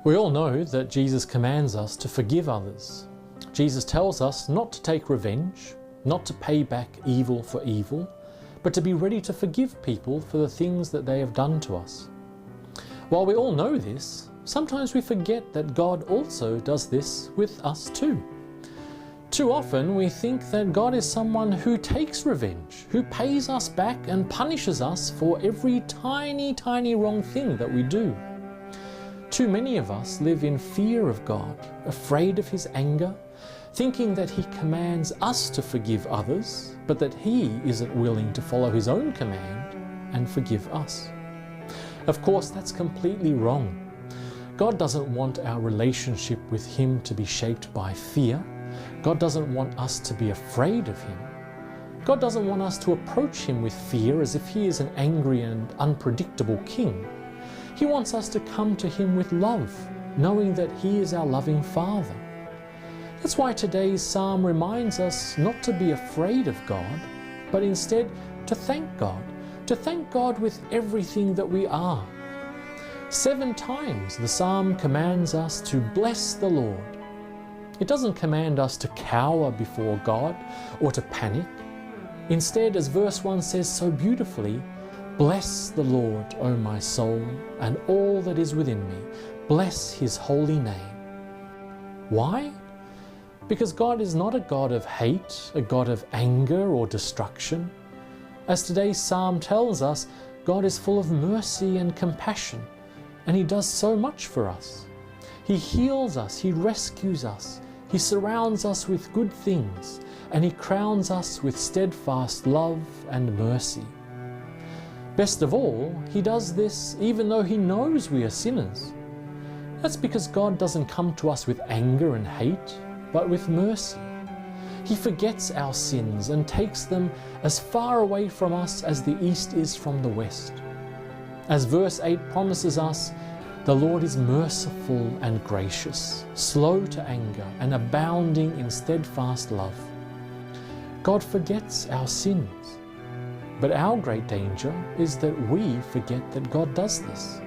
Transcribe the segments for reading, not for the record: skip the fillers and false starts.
We all know that Jesus commands us to forgive others. Jesus tells us not to take revenge, not to pay back evil for evil, but to be ready to forgive people for the things that they have done to us. While we all know this, sometimes we forget that God also does this with us too. Too often we think that God is someone who takes revenge, who pays us back and punishes us for every tiny wrong thing that we do. Too many of us live in fear of God, afraid of His anger, thinking that He commands us to forgive others, but that He isn't willing to follow His own command and forgive us. Of course, that's completely wrong. God doesn't want our relationship with Him to be shaped by fear. God doesn't want us to be afraid of Him. God doesn't want us to approach Him with fear as if He is an angry and unpredictable king. He wants us to come to Him with love, knowing that He is our loving Father. That's why today's psalm reminds us not to be afraid of God, but instead to thank God with everything that we are. 7 times the psalm commands us to bless the Lord. It doesn't command us to cower before God or to panic. Instead, as verse 1 says so beautifully, bless the Lord, O my soul, and all that is within me. Bless His holy name. Why? Because God is not a God of hate, a God of anger or destruction. As today's psalm tells us, God is full of mercy and compassion, and He does so much for us. He heals us, He rescues us, He surrounds us with good things, and He crowns us with steadfast love and mercy. Best of all, He does this even though He knows we are sinners. That's because God doesn't come to us with anger and hate, but with mercy. He forgets our sins and takes them as far away from us as the east is from the west. As verse 8 promises us, the Lord is merciful and gracious, slow to anger, and abounding in steadfast love. God forgets our sins. But our great danger is that we forget that God does this.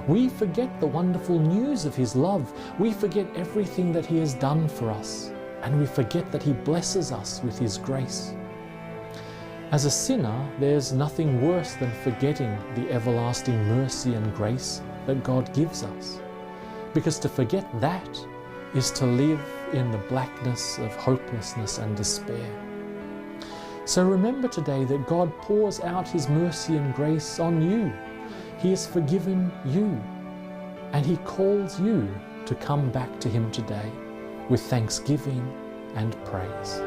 We forget the wonderful news of His love. We forget everything that He has done for us. And we forget that He blesses us with His grace. As a sinner, there's nothing worse than forgetting the everlasting mercy and grace that God gives us. Because to forget that is to live in the blackness of hopelessness and despair. So remember today that God pours out His mercy and grace on you. He has forgiven you, and He calls you to come back to Him today with thanksgiving and praise.